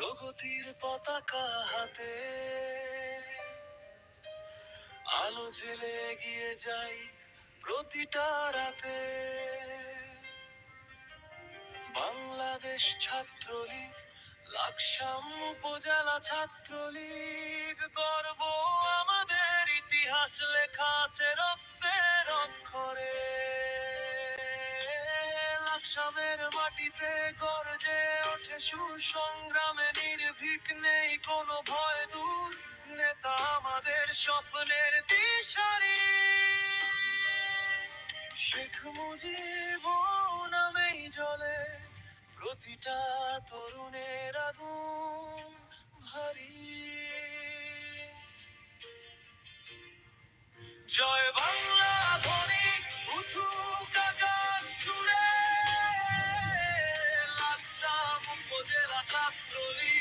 প্রগতির পতাকা হাতে আলো জ্বেলে এগিয়ে যাই প্রতিটা রাতে। বাংলাদেশ ছাত্রলীগ, লাকসাম উপজেলা ছাত্রলীগ, গর্ব আমাদের, ইতিহাস লেখা আছে রক্তের অক্ষরে। লাকসামের মাটিতে গর্জে ওঠে সুসংগ্রামে, নির্ভীক নেই কোনো ভয় দূর, নেতা আমাদের স্বপ্নের দিশারি। শেখ মুজিব নামেই জ্বলে প্রতিটা তরুণের আগুন ভারী। জয় বাংলা ধ্বনি উঠুক আকাশ জুড়ে, লাকসাম উপজেলা ছাত্রলীগ